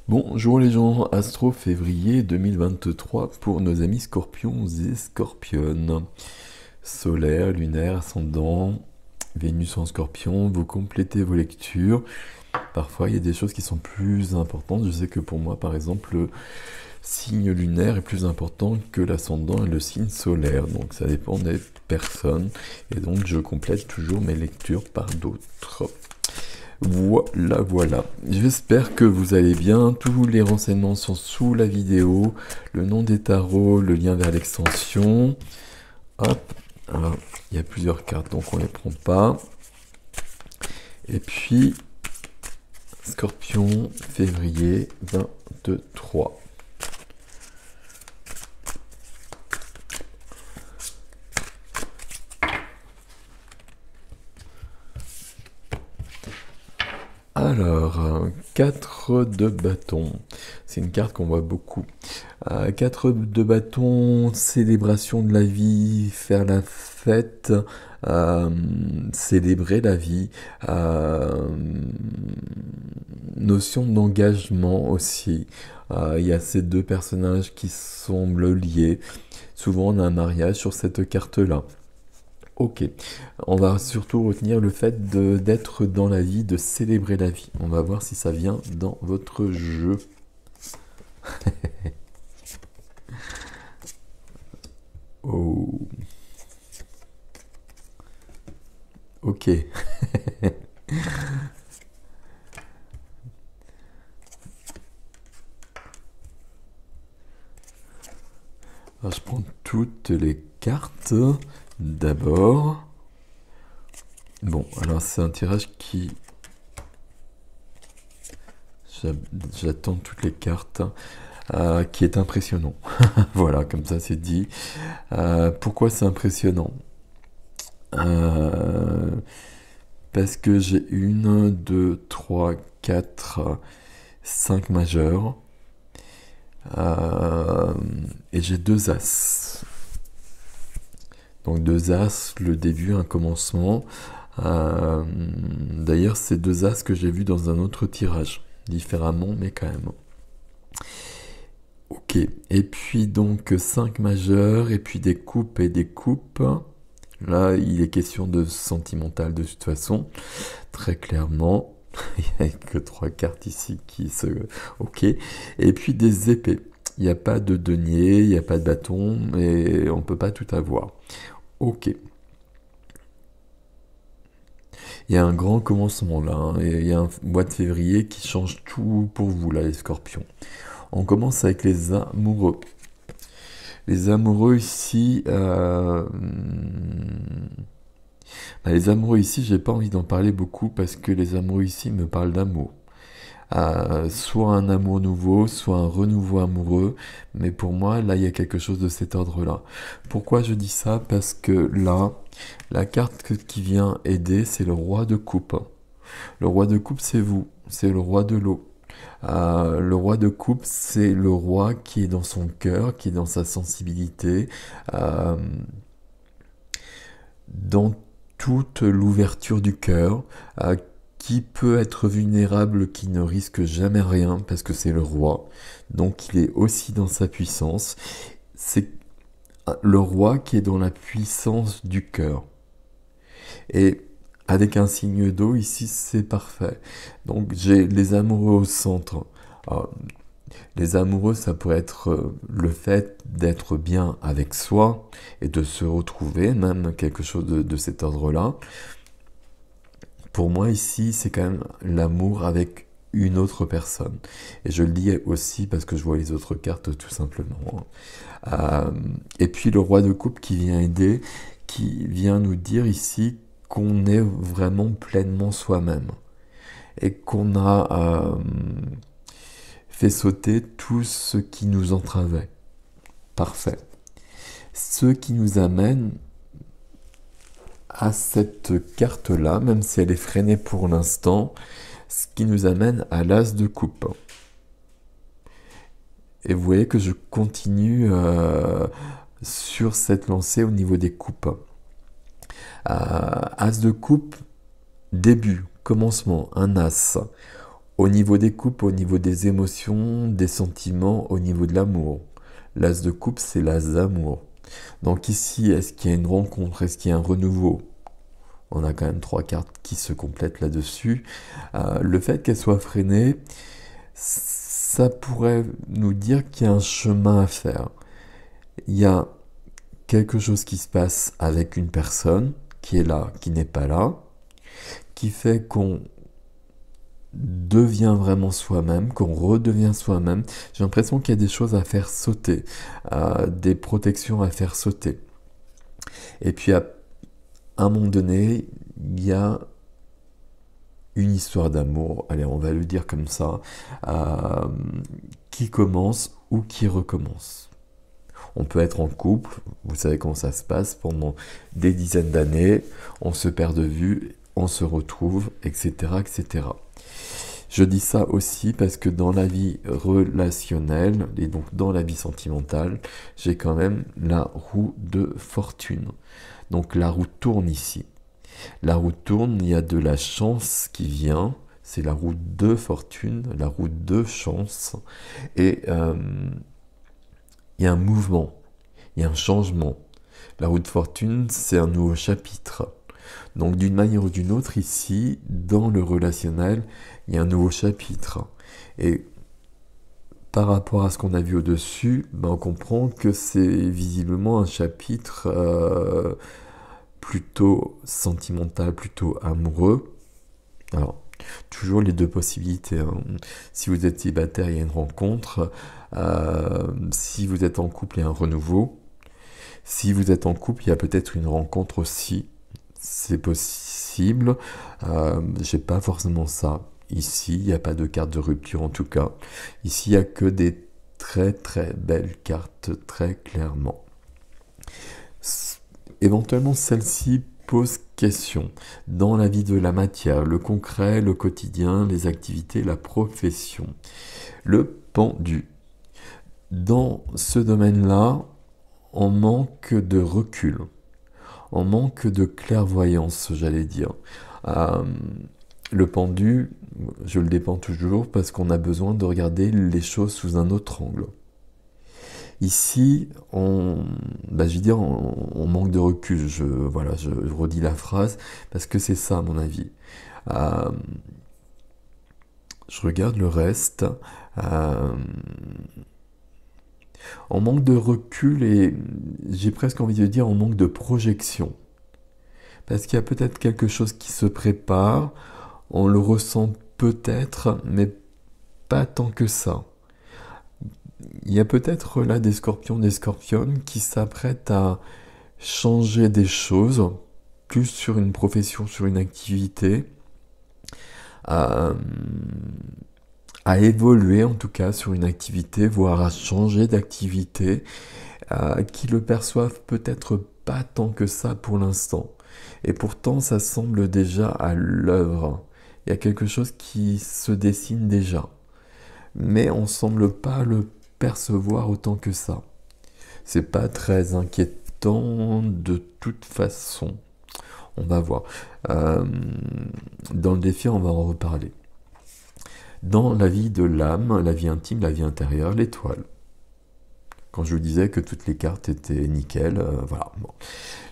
Bonjour les gens, Astro février 2023 pour nos amis scorpions et scorpionnes. Solaire, lunaire, ascendant, Vénus en scorpion, vous complétez vos lectures. Parfois il y a des choses qui sont plus importantes. Je sais que pour moi par exemple le signe lunaire est plus important que l'ascendant et le signe solaire. Donc ça dépend des personnes. Et donc je complète toujours mes lectures par d'autres. Voilà. J'espère que vous allez bien. Tous les renseignements sont sous la vidéo. Le nom des tarots, le lien vers l'extension. Hop. Alors, il y a plusieurs cartes, donc on les prend pas. Et puis, Scorpion, février 23. Alors, 4 de bâton. C'est une carte qu'on voit beaucoup. 4 de bâton, célébration de la vie, faire la fête, célébrer la vie, notion d'engagement aussi. Il y a ces deux personnages qui semblent liés. Souvent on a un mariage sur cette carte-là. Ok, on va surtout retenir le fait d'être dans la vie, de célébrer la vie. On va voir si ça vient dans votre jeu. Oh. Ok. Alors, je prends toutes les cartes d'abord. Bon, alors c'est un tirage qui... J'attends toutes les cartes. Qui est impressionnant. Voilà, comme ça c'est dit. Pourquoi c'est impressionnant? Parce que j'ai 1, 2, 3, 4, 5 majeurs. Et j'ai 2 as. Donc 2 as, le début, un commencement. D'ailleurs, c'est 2 as que j'ai vu dans un autre tirage. Différemment, mais quand même. Ok, et puis donc 5 majeurs, et puis des coupes et des coupes. Là, il est question de sentimental de toute façon, très clairement. Il n'y a que 3 cartes ici qui se... Ok, et puis des épées. Il n'y a pas de denier, il n'y a pas de bâton, et on ne peut pas tout avoir. Ok. Il y a un grand commencement là, hein, et il y a un mois de février qui change tout pour vous là, les scorpions. On commence avec les amoureux. Les amoureux ici, les amoureux ici, j'ai pas envie d'en parler beaucoup parce que les amoureux ici me parlent d'amour. Soit un amour nouveau, soit un renouveau amoureux, mais pour moi, là, il y a quelque chose de cet ordre-là. Pourquoi je dis ça? Parce que là, la carte qui vient aider, c'est le roi de coupe. Le roi de coupe, c'est vous, c'est le roi de l'eau. Le roi de coupe, c'est le roi qui est dans son cœur, qui est dans sa sensibilité, dans toute l'ouverture du cœur, qui peut être vulnérable, qui ne risque jamais rien, parce que c'est le roi. Donc il est aussi dans sa puissance. C'est le roi qui est dans la puissance du cœur. Et avec un signe d'eau, ici, c'est parfait. Donc, j'ai les amoureux au centre. Alors, les amoureux, ça pourrait être le fait d'être bien avec soi et de se retrouver, même quelque chose de cet ordre-là. Pour moi, ici, c'est quand même l'amour avec une autre personne. Et je le dis aussi parce que je vois les autres cartes, tout simplement. Et puis, le roi de coupe qui vient aider, qui vient nous dire ici qu'on est vraiment pleinement soi-même et qu'on a fait sauter tout ce qui nous entravait. Parfait. Ce qui nous amène à cette carte-là, même si elle est freinée pour l'instant, ce qui nous amène à l'as de coupe. Et vous voyez que je continue sur cette lancée au niveau des coupes. As de coupe, début, commencement, un as. Au niveau des coupes, au niveau des émotions, des sentiments, au niveau de l'amour. L'as de coupe, c'est l'as d'amour. Donc ici, est-ce qu'il y a une rencontre? Est-ce qu'il y a un renouveau? On a quand même 3 cartes qui se complètent là-dessus. Le fait qu'elle soit freinée, ça pourrait nous dire qu'il y a un chemin à faire. Il y a quelque chose qui se passe avec une personne qui est là, qui n'est pas là, qui fait qu'on devient vraiment soi-même, qu'on redevient soi-même. J'ai l'impression qu'il y a des choses à faire sauter, des protections à faire sauter. Et puis à un moment donné, il y a une histoire d'amour, allez, on va le dire comme ça, qui commence ou qui recommence. On peut être en couple, vous savez comment ça se passe, pendant des dizaines d'années, on se perd de vue, on se retrouve, etc., etc. Je dis ça aussi parce que dans la vie relationnelle, et donc dans la vie sentimentale, j'ai quand même la roue de fortune. Donc la roue tourne ici. La roue tourne, il y a de la chance qui vient, c'est la roue de fortune, la roue de chance, et il y a un mouvement, il y a un changement. La roue de fortune, c'est un nouveau chapitre. Donc d'une manière ou d'une autre, ici, dans le relationnel, il y a un nouveau chapitre. Et par rapport à ce qu'on a vu au-dessus, ben, on comprend que c'est visiblement un chapitre plutôt sentimental, plutôt amoureux. Alors, toujours les deux possibilités, hein. Si vous êtes célibataire, il y a une rencontre. Si vous êtes en couple, il y a un renouveau. Si vous êtes en couple, il y a peut-être une rencontre aussi. C'est possible. J'ai pas forcément ça. Ici, il n'y a pas de carte de rupture en tout cas. Ici, il n'y a que des très très belles cartes, très clairement. Éventuellement, celle-ci pose question. Dans la vie de la matière, le concret, le quotidien, les activités, la profession. Le pendu. Dans ce domaine-là, on manque de recul. On manque de clairvoyance, j'allais dire. Le pendu, je le dépends toujours parce qu'on a besoin de regarder les choses sous un autre angle. Ici, je veux dire, on manque de recul. Je redis la phrase parce que c'est ça, à mon avis. Je regarde le reste. On manque de recul et j'ai presque envie de dire on manque de projection. Parce qu'il y a peut-être quelque chose qui se prépare, on le ressent peut-être, mais pas tant que ça. Il y a peut-être là des scorpions, des scorpionnes qui s'apprêtent à changer des choses, plus sur une profession, sur une activité, à évoluer en tout cas sur une activité, voire à changer d'activité, qui le perçoivent peut-être pas tant que ça pour l'instant. Et pourtant, ça semble déjà à l'œuvre. Il y a quelque chose qui se dessine déjà. Mais on semble pas le percevoir autant que ça. C'est pas très inquiétant de toute façon. On va voir. Dans le défi, on va en reparler. Dans la vie de l'âme, la vie intime, la vie intérieure, l'étoile. Quand je vous disais que toutes les cartes étaient nickel, voilà. Bon.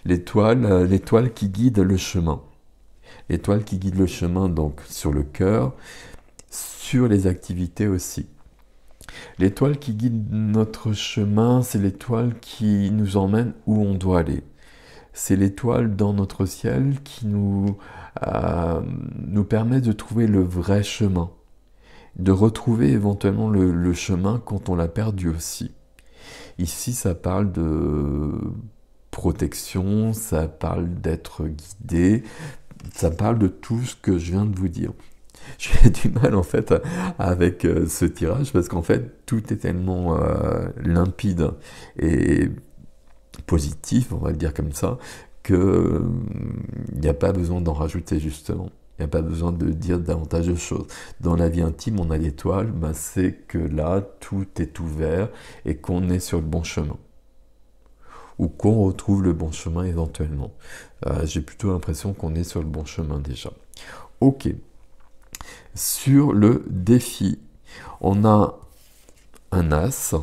L'étoile qui guide le chemin. L'étoile qui guide le chemin, donc, sur le cœur, sur les activités aussi. L'étoile qui guide notre chemin, c'est l'étoile qui nous emmène où on doit aller. C'est l'étoile dans notre ciel qui nous permet de trouver le vrai chemin, de retrouver éventuellement le chemin quand on l'a perdu aussi. Ici, ça parle de protection, ça parle d'être guidé, ça parle de tout ce que je viens de vous dire. J'ai du mal en fait avec ce tirage parce qu'en fait tout est tellement limpide et positif, on va le dire comme ça, que il n'y a pas besoin d'en rajouter justement. Il n'y a pas besoin de dire davantage de choses. Dans la vie intime, on a l'étoile, c'est que là, tout est ouvert et qu'on est sur le bon chemin. Ou qu'on retrouve le bon chemin éventuellement. J'ai plutôt l'impression qu'on est sur le bon chemin déjà. Ok. sur le défi. On a un as,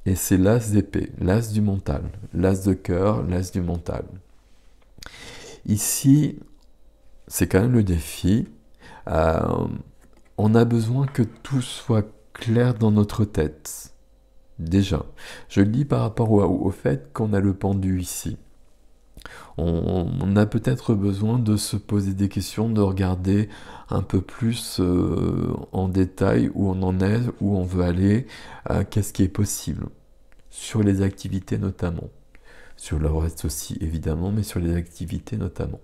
et c'est l'as d'épée, l'as du mental, l'as de cœur, l'as du mental. Ici, c'est quand même le défi. On a besoin que tout soit clair dans notre tête. Déjà, je le dis par rapport au fait qu'on a le pendu ici. On a peut-être besoin de se poser des questions, de regarder un peu plus en détail où on en est, où on veut aller, qu'est-ce qui est possible, sur les activités notamment. Sur le reste aussi évidemment, mais sur les activités notamment.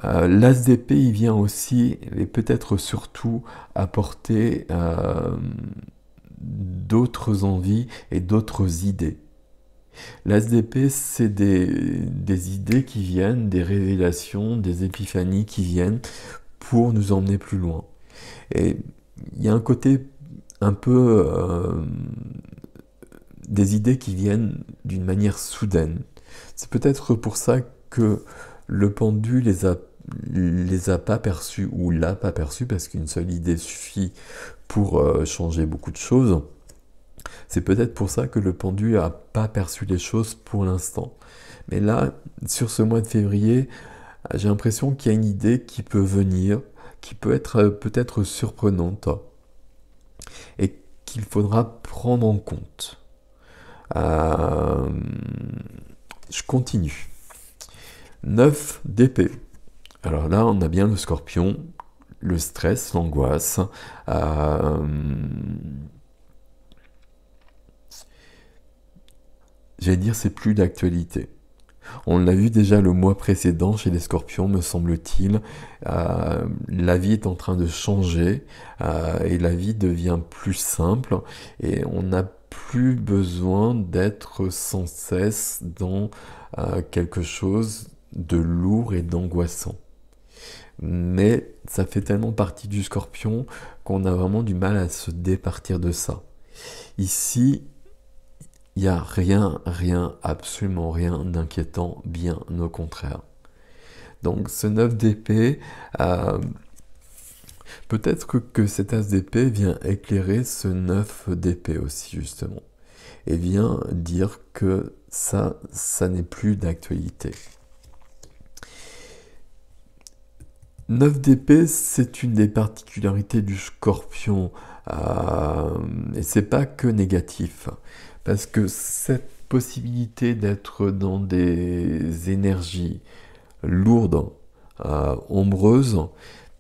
L'as d'épée, il vient aussi, et peut-être surtout, apporter d'autres envies et d'autres idées. L'as d'épée, c'est des idées qui viennent, des révélations, des épiphanies qui viennent pour nous emmener plus loin. Et il y a un côté un peu des idées qui viennent d'une manière soudaine. C'est peut-être pour ça que le pendu les a pas perçus ou l'a pas perçu, parce qu'une seule idée suffit pour changer beaucoup de choses. C'est peut-être pour ça que le pendu n'a pas perçu les choses pour l'instant. Mais là, sur ce mois de février, j'ai l'impression qu'il y a une idée qui peut venir, qui peut être peut-être surprenante, et qu'il faudra prendre en compte. Je continue. 9 d'épée. Alors là, on a bien le scorpion, le stress, l'angoisse. J'allais dire, c'est plus d'actualité. On l'a vu déjà le mois précédent chez les scorpions, me semble-t-il. La vie est en train de changer et la vie devient plus simple et on n'a plus besoin d'être sans cesse dans quelque chose de lourd et d'angoissant. Mais ça fait tellement partie du scorpion qu'on a vraiment du mal à se départir de ça. Ici, il n'y a rien, absolument rien d'inquiétant, bien au contraire. Donc ce 9 d'épée, peut-être que cet as d'épée vient éclairer ce 9 d'épée aussi justement. Et vient dire que ça n'est plus d'actualité. 9 d'épée, c'est une des particularités du scorpion. Et c'est pas que négatif. Parce que cette possibilité d'être dans des énergies lourdes, ombreuses,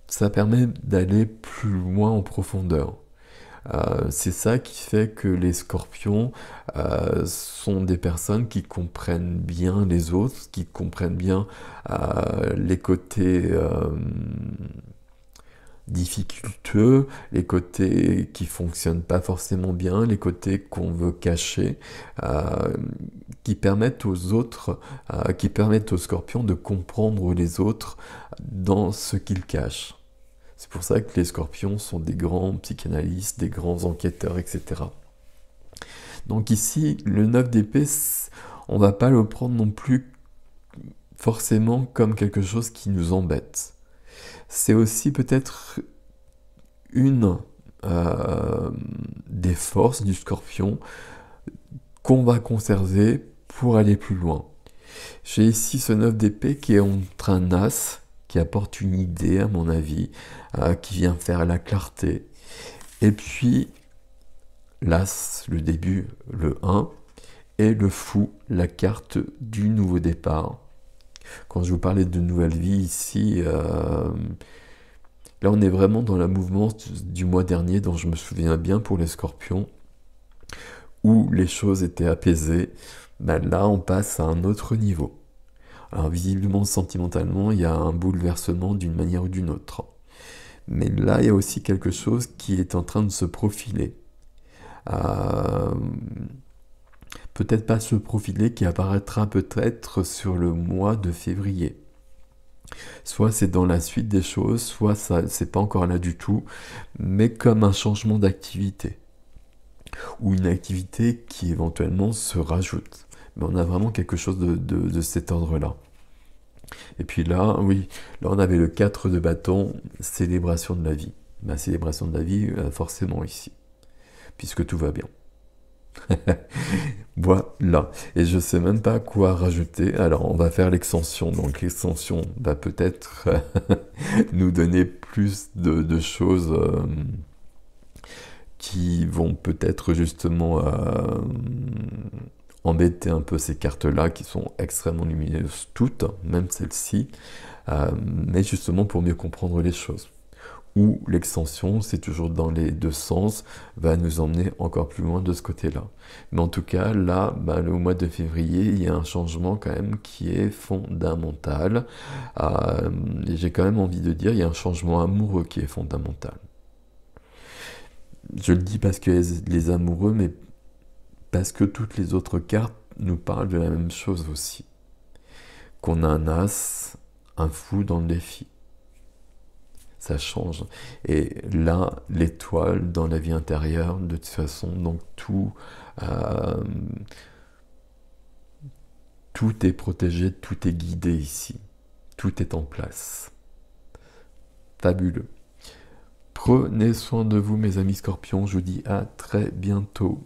ça permet d'aller plus loin en profondeur. C'est ça qui fait que les scorpions sont des personnes qui comprennent bien les autres, qui comprennent bien les côtés difficulteux, les côtés qui fonctionnent pas forcément bien, les côtés qu'on veut cacher, qui permettent aux autres, qui permettent aux scorpions de comprendre les autres dans ce qu'ils cachent. C'est pour ça que les scorpions sont des grands psychanalystes, des grands enquêteurs, etc. Donc ici, le 9 d'épée, on va pas le prendre non plus forcément comme quelque chose qui nous embête. C'est aussi peut-être une des forces du scorpion qu'on va conserver pour aller plus loin. J'ai ici ce 9 d'épée qui est entre un as, qui apporte une idée à mon avis, qui vient faire la clarté. Et puis l'as, le début, le 1, et le fou, la carte du nouveau départ. Quand je vous parlais de nouvelle vie ici, là on est vraiment dans la mouvance du mois dernier dont je me souviens bien pour les scorpions, où les choses étaient apaisées. Ben là on passe à un autre niveau. Alors visiblement, sentimentalement, il y a un bouleversement d'une manière ou d'une autre. Mais là, il y a aussi quelque chose qui est en train de se profiler. Peut-être pas se profiler, qui apparaîtra peut-être sur le mois de février. Soit c'est dans la suite des choses, soit ça c'est pas encore là du tout, mais comme un changement d'activité. Ou une activité qui éventuellement se rajoute. Mais on a vraiment quelque chose de cet ordre-là. Et puis là, oui, là on avait le 4 de bâton, célébration de la vie. La célébration de la vie, forcément ici, puisque tout va bien. Voilà. Et je sais même pas quoi rajouter. Alors, on va faire l'extension. Donc, l'extension va peut-être nous donner plus de choses qui vont peut-être justement embêter un peu ces cartes-là, qui sont extrêmement lumineuses toutes, même celle-ci, mais justement pour mieux comprendre les choses. Ou l'extension, c'est toujours dans les deux sens, va nous emmener encore plus loin de ce côté-là. Mais en tout cas, là, au mois de février, il y a un changement quand même qui est fondamental. Et j'ai quand même envie de dire, il y a un changement amoureux qui est fondamental. Je le dis parce que les amoureux, mais parce que toutes les autres cartes nous parlent de la même chose aussi. Qu'on a un as, un fou dans le défi. Ça change. Et là, l'étoile dans la vie intérieure, de toute façon, donc euh, tout est protégé, tout est guidé ici. Tout est en place. Fabuleux. Prenez soin de vous, mes amis scorpions. Je vous dis à très bientôt.